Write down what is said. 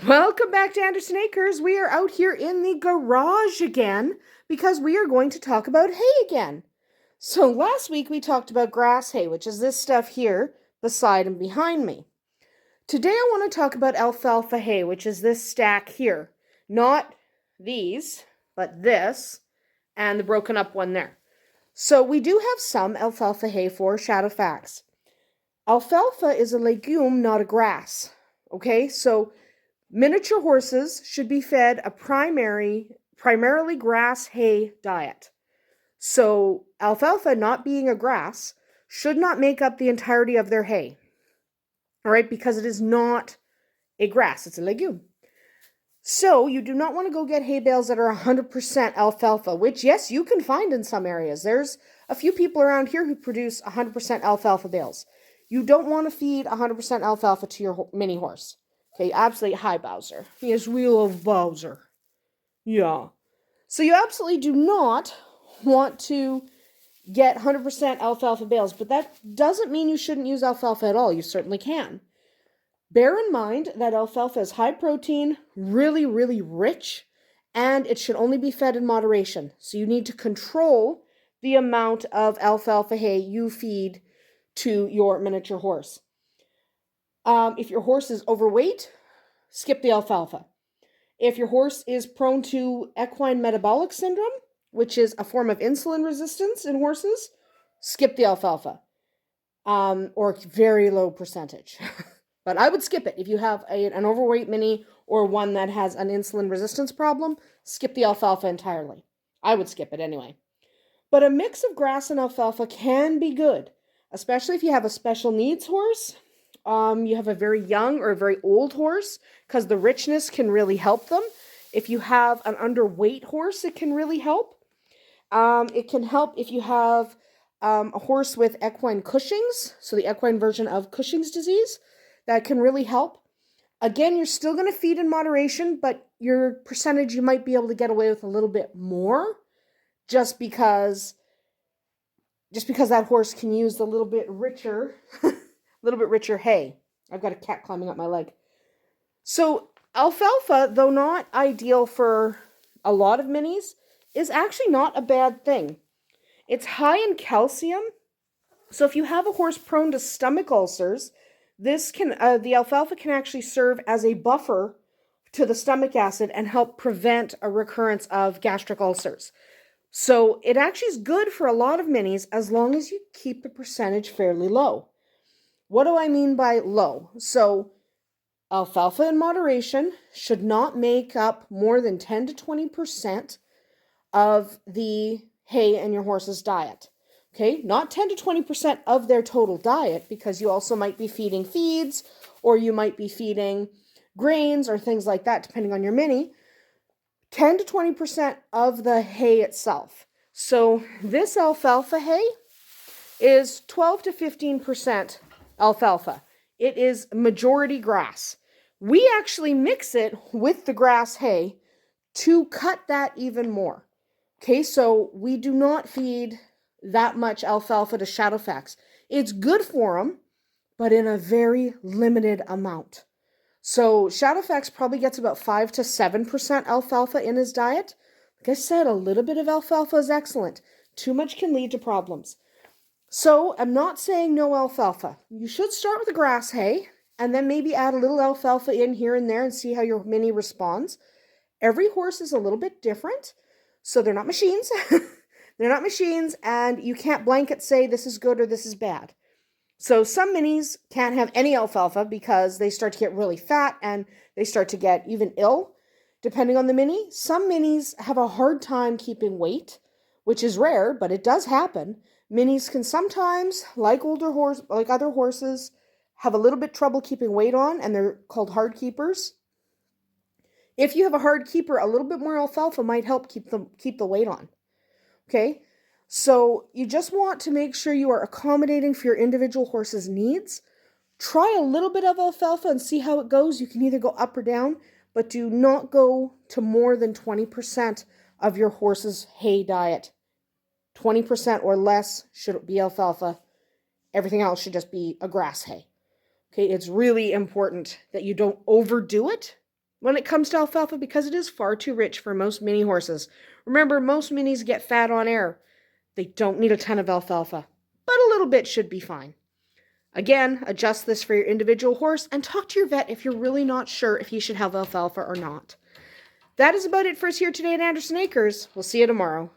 Welcome back to Andersen Acres. We are out here in the garage again because we are going to talk about hay again. So last week we talked about grass hay, which is this stuff here beside and behind me. Today I want to talk about alfalfa hay, which is this stack here. Not these, but this and the broken up one there. So we do have some alfalfa hay for shadow facts. Alfalfa is a legume, not a grass. Okay, so miniature horses should be fed a primarily grass hay diet. So alfalfa, not being a grass, should not make up the entirety of their hay. All right, because it is not a grass, it's a legume. So you do not want to go get hay bales that are 100% alfalfa, which yes, you can find in some areas. There's a few people around here who produce 100% alfalfa bales. You don't want to feed 100% alfalfa to your mini horse. Okay, absolutely. Hi, Bowser. Yes, we love Bowser. Yeah. So you absolutely do not want to get 100% alfalfa bales, but that doesn't mean you shouldn't use alfalfa at all. You certainly can. Bear in mind that alfalfa is high protein, really, really rich, and it should only be fed in moderation. So you need to control the amount of alfalfa hay you feed to your miniature horse. If your horse is overweight, skip the alfalfa. If your horse is prone to equine metabolic syndrome, which is a form of insulin resistance in horses, skip the alfalfa, or very low percentage. But I would skip it. If you have an overweight mini or one that has an insulin resistance problem, skip the alfalfa entirely. I would skip it anyway. But a mix of grass and alfalfa can be good, especially if you have a special needs horse. You have a very young or a very old horse, because the richness can really help them. If you have an underweight horse, it can really help. It can help if you have a horse with equine Cushing's, so the equine version of Cushing's disease. That can really help. Again, you're still going to feed in moderation, but your percentage, you might be able to get away with a little bit more just because that horse can use a little bit richer hay. I've got a cat climbing up my leg. So alfalfa, though not ideal for a lot of minis, is actually not a bad thing. It's high in calcium. So if you have a horse prone to stomach ulcers, the alfalfa can actually serve as a buffer to the stomach acid and help prevent a recurrence of gastric ulcers. So it actually is good for a lot of minis as long as you keep the percentage fairly low. What do I mean by low? So alfalfa in moderation should not make up more than 10 to 20% of the hay in your horse's diet. Okay, not 10 to 20% of their total diet, because you also might be feeding feeds, or you might be feeding grains or things like that, depending on your mini. 10 to 20% of the hay itself. So this alfalfa hay is 12 to 15% alfalfa. It is majority grass. We actually mix it with the grass hay to cut that even more. Okay, so we do not feed that much alfalfa to shadowfax. It's good for them, but in a very limited amount. So shadowfax probably gets about 5 to 7% alfalfa in his diet. Like I said, a little bit of alfalfa is excellent. Too much can lead to problems. So I'm not saying no alfalfa. You should start with the grass hay and then maybe add a little alfalfa in here and there and see how your mini responds. Every horse is a little bit different, so they're not machines. They're not machines, and you can't blanket say this is good or this is bad. So some minis can't have any alfalfa because they start to get really fat and they start to get even ill, depending on the mini. Some minis have a hard time keeping weight, which is rare, but it does happen. Minis can sometimes, like other horses, have a little bit trouble keeping weight on, and they're called hard keepers. If you have a hard keeper, a little bit more alfalfa might help keep the weight on. Okay, so you just want to make sure you are accommodating for your individual horse's needs. Try a little bit of alfalfa and see how it goes. You can either go up or down, but do not go to more than 20% of your horse's hay diet. 20% or less should be alfalfa. Everything else should just be a grass hay. Okay, it's really important that you don't overdo it when it comes to alfalfa because it is far too rich for most mini horses. Remember, most minis get fat on air. They don't need a ton of alfalfa, but a little bit should be fine. Again, adjust this for your individual horse and talk to your vet if you're really not sure if he should have alfalfa or not. That is about it for us here today at Andersen Acres. We'll see you tomorrow.